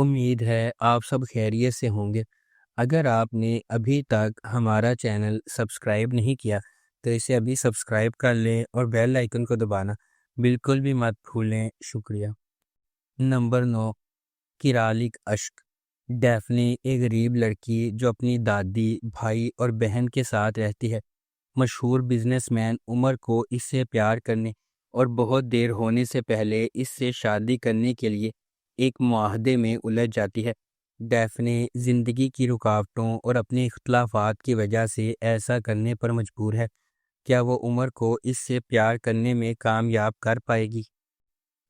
امید ہے آپ سب خیریت سے ہوں گے۔ اگر آپ نے ابھی تک ہمارا چینل سبسکرائب نہیں کیا تو اسے ابھی سبسکرائب کر لیں اور بیل آئیکن کو دبانا بالکل بھی مت بھولیں۔ شکریہ۔ نمبر 9، کیرالک اشک۔ ڈیفنی ایک غریب لڑکی جو اپنی دادی، بھائی اور بہن کے ساتھ رہتی ہے۔ مشہور بزنس مین عمر کو اس سے پیار کرنے اور بہت دیر ہونے سے پہلے اس سے شادی کرنے کے لیے ایک معاہدے میں الجھ جاتی ہے۔ ڈیفنی زندگی کی رکاوٹوں اور اپنے اختلافات کی وجہ سے ایسا کرنے پر مجبور ہے۔ کیا وہ عمر کو اس سے پیار کرنے میں کامیاب کر پائے گی؟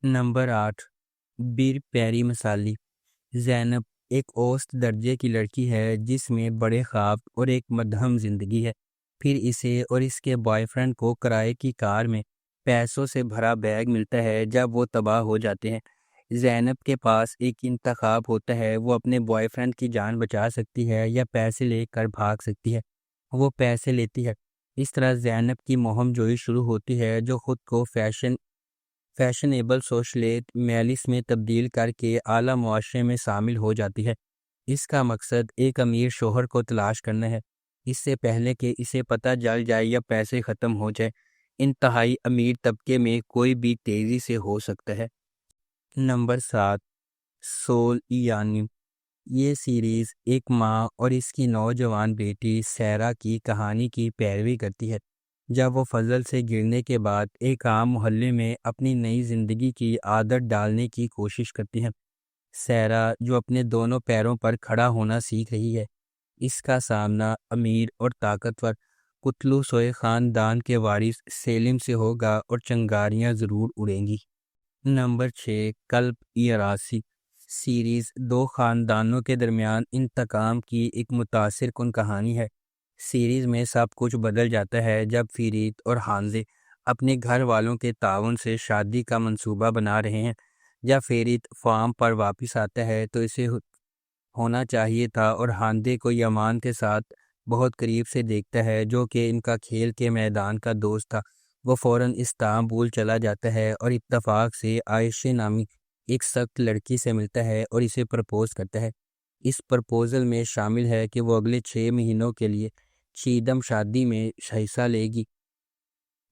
نمبر 8، بیر پیری مسالی۔ زینب ایک اوسط درجے کی لڑکی ہے جس میں بڑے خواب اور ایک مدھم زندگی ہے۔ پھر اسے اور اس کے بوائے فرینڈ کو کرائے کی کار میں پیسوں سے بھرا بیگ ملتا ہے جب وہ تباہ ہو جاتے ہیں۔ زینب کے پاس ایک انتخاب ہوتا ہے، وہ اپنے بوائے فرینڈ کی جان بچا سکتی ہے یا پیسے لے کر بھاگ سکتی ہے۔ وہ پیسے لیتی ہے۔ اس طرح زینب کی مہم جوئی شروع ہوتی ہے جو خود کو فیشنیبل سوشلیٹ میلس میں تبدیل کر کے اعلیٰ معاشرے میں شامل ہو جاتی ہے۔ اس کا مقصد ایک امیر شوہر کو تلاش کرنا ہے، اس سے پہلے کہ اسے پتہ چل جائے یا پیسے ختم ہو جائے۔ انتہائی امیر طبقے میں کوئی بھی تیزی سے ہو سکتا ہے۔ نمبر 7، سول ایانم۔ یہ سیریز ایک ماں اور اس کی نوجوان بیٹی سیرا کی کہانی کی پیروی کرتی ہے جب وہ فضل سے گرنے کے بعد ایک عام محلے میں اپنی نئی زندگی کی عادت ڈالنے کی کوشش کرتی ہیں۔ سیرا جو اپنے دونوں پیروں پر کھڑا ہونا سیکھ رہی ہے، اس کا سامنا امیر اور طاقتور کتلو سوئے خاندان کے وارث سیلم سے ہوگا اور چنگاریاں ضرور اڑیں گی۔ نمبر 6، کلب ایراسی۔ سیریز دو خاندانوں کے درمیان انتقام کی ایک متاثر کن کہانی ہے۔ سیریز میں سب کچھ بدل جاتا ہے جب فریت اور حانزے اپنے گھر والوں کے تعاون سے شادی کا منصوبہ بنا رہے ہیں۔ جب فریت فارم پر واپس آتا ہے تو اسے ہونا چاہیے تھا اور حانزے کو یمان کے ساتھ بہت قریب سے دیکھتا ہے جو کہ ان کا کھیل کے میدان کا دوست تھا۔ وہ فوراً استنبول چلا جاتا ہے اور اتفاق سے عائشہ نامی ایک سخت لڑکی سے ملتا ہے اور اسے پرپوز کرتا ہے۔ اس پرپوزل میں شامل ہے کہ وہ اگلے 6 مہینوں کے لیے چیدم شادی میں حصہ لے گی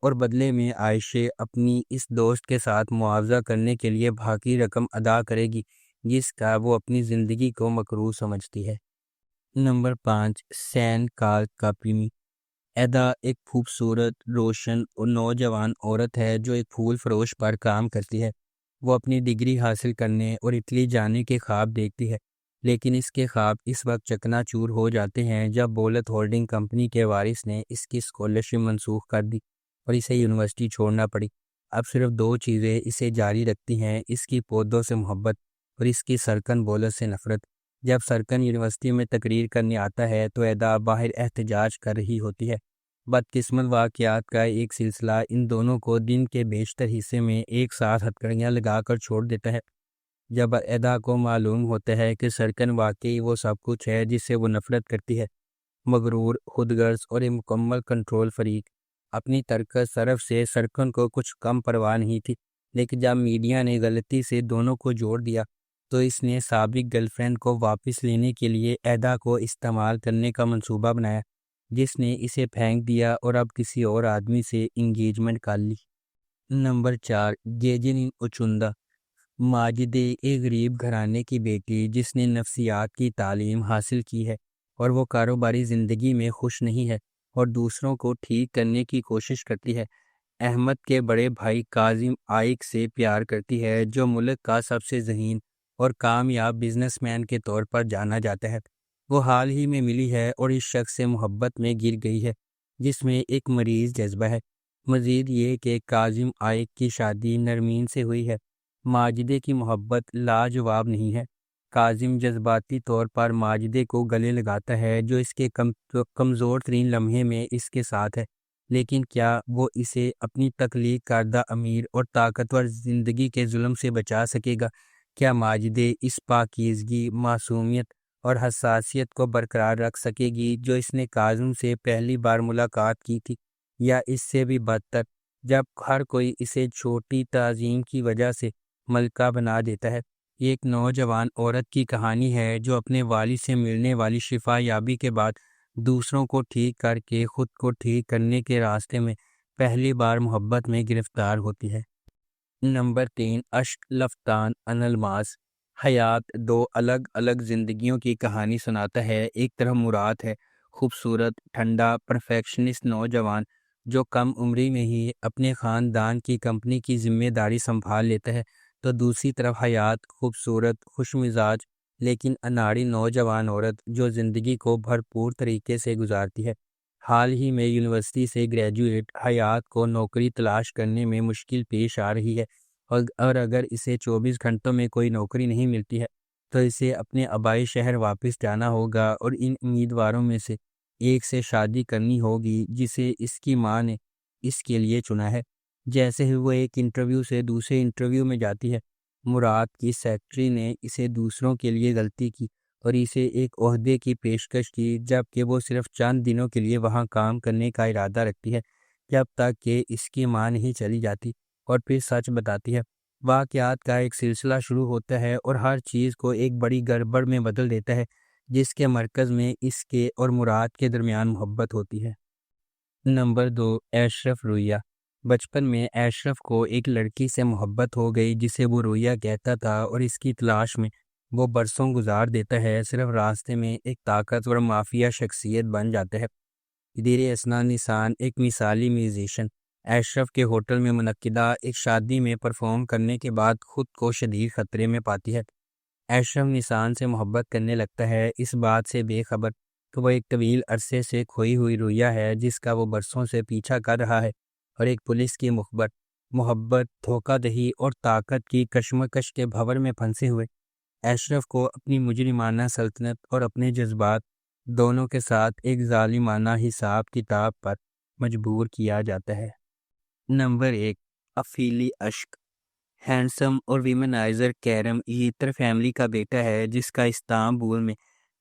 اور بدلے میں عائشہ اپنی اس دوست کے ساتھ معاوضہ کرنے کے لیے باقی رقم ادا کرے گی جس کا وہ اپنی زندگی کو مکروہ سمجھتی ہے۔ نمبر 5، سین کال کاپریمی۔ ایدا ایک خوبصورت، روشن اور نوجوان عورت ہے جو ایک پھول فروش پر کام کرتی ہے۔ وہ اپنی ڈگری حاصل کرنے اور اٹلی جانے کے خواب دیکھتی ہے، لیکن اس کے خواب اس وقت چکنا چور ہو جاتے ہیں جب بولت ہولڈنگ کمپنی کے وارث نے اس کی اسکالرشپ منسوخ کر دی اور اسے یونیورسٹی چھوڑنا پڑی۔ اب صرف 2 چیزیں اسے جاری رکھتی ہیں، اس کی پودوں سے محبت اور اس کی سرکن بولت سے نفرت۔ جب سرکن یونیورسٹی میں تقریر کرنے آتا ہے تو ایدا باہر احتجاج کر رہی ہوتی ہے۔ بدقسمت واقعات کا ایک سلسلہ ان دونوں کو دن کے بیشتر حصے میں ایک ساتھ ہتھکڑیاں لگا کر چھوڑ دیتا ہے۔ جب ایدا کو معلوم ہوتا ہے کہ سرکن واقعی وہ سب کچھ ہے جس سے وہ نفرت کرتی ہے، مغرور، خود غرض اور ایک مکمل کنٹرول فریق، اپنی ترکت صرف سے سرکن کو کچھ کم پرواہ نہیں تھی، لیکن جب میڈیا نے غلطی سے دونوں کو جوڑ دیا تو اس نے سابق گرل فرینڈ کو واپس لینے کے لیے ایدا کو استعمال کرنے کا منصوبہ بنایا، جس نے اسے پھینک دیا اور اب کسی اور آدمی سے انگیجمنٹ کر لی۔ نمبر 4، گیجن اچوندہ۔ ماجدے ایک غریب گھرانے کی بیٹی جس نے نفسیات کی تعلیم حاصل کی ہے اور وہ کاروباری زندگی میں خوش نہیں ہے اور دوسروں کو ٹھیک کرنے کی کوشش کرتی ہے، احمد کے بڑے بھائی کاظم آئک سے پیار کرتی ہے جو ملک کا سب سے ذہین اور کامیاب بزنس مین کے طور پر جانا جاتا ہے۔ وہ حال ہی میں ملی ہے اور اس شخص سے محبت میں گر گئی ہے جس میں ایک مریض جذبہ ہے۔ مزید یہ کہ کاظم آئک کی شادی نرمین سے ہوئی ہے۔ ماجدے کی محبت لاجواب نہیں ہے۔ کاظم جذباتی طور پر ماجدے کو گلے لگاتا ہے جو اس کے کمزور ترین لمحے میں اس کے ساتھ ہے، لیکن کیا وہ اسے اپنی تخلیق کردہ امیر اور طاقتور زندگی کے ظلم سے بچا سکے گا؟ کیا ماجدے اس پاکیزگی، معصومیت اور حساسیت کو برقرار رکھ سکے گی جو اس نے کاظم سے پہلی بار ملاقات کی تھی، یا اس سے بھی بدتر جب ہر کوئی اسے چھوٹی تعظیم کی وجہ سے ملکہ بنا دیتا ہے؟ یہ ایک نوجوان عورت کی کہانی ہے جو اپنے والد سے ملنے والی شفا یابی کے بعد دوسروں کو ٹھیک کر کے خود کو ٹھیک کرنے کے راستے میں پہلی بار محبت میں گرفتار ہوتی ہے۔ نمبر 3، اشک لفتان انلماس۔ حیات دو الگ الگ زندگیوں کی کہانی سناتا ہے۔ ایک طرف مراد ہے، خوبصورت، ٹھنڈا، پرفیکشنسٹ نوجوان جو کم عمری میں ہی اپنے خاندان کی کمپنی کی ذمہ داری سنبھال لیتا ہے، تو دوسری طرف حیات خوبصورت، خوش مزاج لیکن اناڑی نوجوان عورت جو زندگی کو بھرپور طریقے سے گزارتی ہے۔ حال ہی میں یونیورسٹی سے گریجویٹ حیات کو نوکری تلاش کرنے میں مشکل پیش آ رہی ہے، اور اگر اسے 24 گھنٹوں میں کوئی نوکری نہیں ملتی ہے تو اسے اپنے آبائی شہر واپس جانا ہوگا اور ان امیدواروں میں سے ایک سے شادی کرنی ہوگی جسے اس کی ماں نے اس کے لیے چنا ہے۔ جیسے ہی وہ ایک انٹرویو سے دوسرے انٹرویو میں جاتی ہے، مراد کی سیکرٹری نے اسے دوسروں کے لیے غلطی کی اور اسے ایک عہدے کی پیشکش کی، جبکہ وہ صرف چند دنوں کے لیے وہاں کام کرنے کا ارادہ رکھتی ہے، جب تک کہ اس کی ماں نہیں چلی جاتی اور پھر سچ بتاتی ہے۔ واقعات کا ایک سلسلہ شروع ہوتا ہے اور ہر چیز کو ایک بڑی گڑبڑ میں بدل دیتا ہے، جس کے مرکز میں اس کے اور مراد کے درمیان محبت ہوتی ہے۔ نمبر 2، اشرف رویہ۔ بچپن میں اشرف کو ایک لڑکی سے محبت ہو گئی جسے وہ رویہ کہتا تھا، اور اس کی تلاش میں وہ برسوں گزار دیتا ہے۔ صرف راستے میں ایک طاقتور مافیا شخصیت بن جاتا ہے۔ دیر اثنا نسان ایک مثالی میوزیشین اشرف کے ہوٹل میں منعقدہ ایک شادی میں پرفارم کرنے کے بعد خود کو شدید خطرے میں پاتی ہے۔ اشرف نسان سے محبت کرنے لگتا ہے، اس بات سے بے خبر کہ وہ ایک طویل عرصے سے کھوئی ہوئی رویہ ہے جس کا وہ برسوں سے پیچھا کر رہا ہے، اور ایک پولیس کی مخبر محبت، دھوکہ دہی اور طاقت کی کشمکش کے بھنور میں پھنسے ہوئے اشرف کو اپنی مجرمانہ سلطنت اور اپنے جذبات دونوں کے ساتھ ایک ظالمانہ حساب کتاب پر مجبور کیا جاتا ہے۔ نمبر 1، افیلی اشک۔ ہینڈسم اور ویمنائزر کیرم ییتر فیملی کا بیٹا ہے جس کا استنبول میں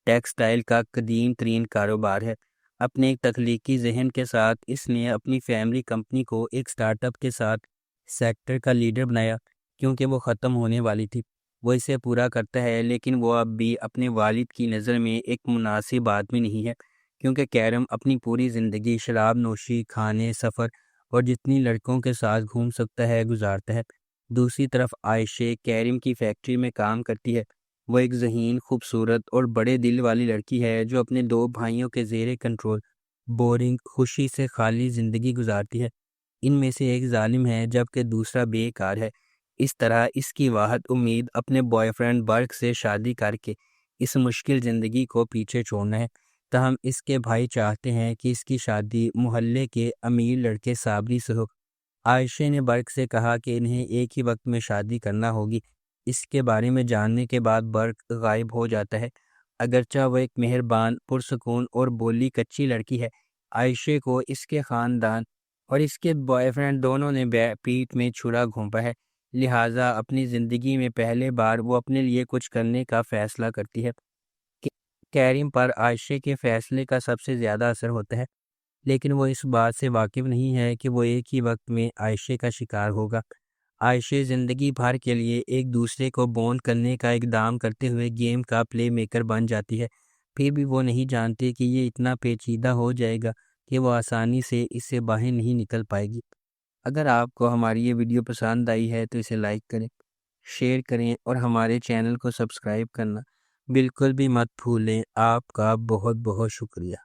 ٹیکسٹائل کا قدیم ترین کاروبار ہے۔ اپنے ایک تخلیقی ذہن کے ساتھ اس نے اپنی فیملی کمپنی کو ایک سٹارٹ اپ کے ساتھ سیکٹر کا لیڈر بنایا، کیونکہ وہ ختم ہونے والی تھی۔ وہ اسے پورا کرتا ہے، لیکن وہ اب بھی اپنے والد کی نظر میں ایک مناسب آدمی نہیں ہے، کیونکہ کیرم اپنی پوری زندگی شراب نوشی، کھانے، سفر اور جتنی لڑکوں کے ساتھ گھوم سکتا ہے گزارتا ہے۔ دوسری طرف عائشہ کیرم کی فیکٹری میں کام کرتی ہے۔ وہ ایک ذہین، خوبصورت اور بڑے دل والی لڑکی ہے جو اپنے 2 بھائیوں کے زیر کنٹرول بورنگ، خوشی سے خالی زندگی گزارتی ہے۔ ان میں سے ایک ظالم ہے جبکہ دوسرا بے کار ہے۔ اس طرح اس کی واحد امید اپنے بوائے فرینڈ برک سے شادی کر کے اس مشکل زندگی کو پیچھے چھوڑنا ہے۔ تاہم اس کے بھائی چاہتے ہیں کہ اس کی شادی محلے کے امیر لڑکے صابری سے ہو۔ عائشہ نے برک سے کہا کہ انہیں ایک ہی وقت میں شادی کرنا ہوگی۔ اس کے بارے میں جاننے کے بعد برک غائب ہو جاتا ہے۔ اگرچہ وہ ایک مہربان، پرسکون اور بولی کچی لڑکی ہے، عائشہ کو اس کے خاندان اور اس کے بوائے فرینڈ دونوں نے پیٹھ میں چھرا گھونپا ہے، لہٰذا اپنی زندگی میں پہلے بار وہ اپنے لیے کچھ کرنے کا فیصلہ کرتی ہے۔ کیرم پر عائشہ کے فیصلے کا سب سے زیادہ اثر ہوتا ہے، لیکن وہ اس بات سے واقف نہیں ہے کہ وہ ایک ہی وقت میں عائشہ کا شکار ہوگا۔ عائشہ زندگی بھر کے لیے ایک دوسرے کو بونڈ کرنے کا اقدام کرتے ہوئے گیم کا پلے میکر بن جاتی ہے، پھر بھی وہ نہیں جانتی کہ یہ اتنا پیچیدہ ہو جائے گا کہ وہ آسانی سے اس سے باہر نہیں نکل پائے گی۔ اگر آپ کو ہماری یہ ویڈیو پسند آئی ہے تو اسے لائک کریں، شیئر کریں اور ہمارے چینل کو سبسکرائب کرنا بالکل بھی مت بھولیں۔ آپ کا بہت بہت شکریہ۔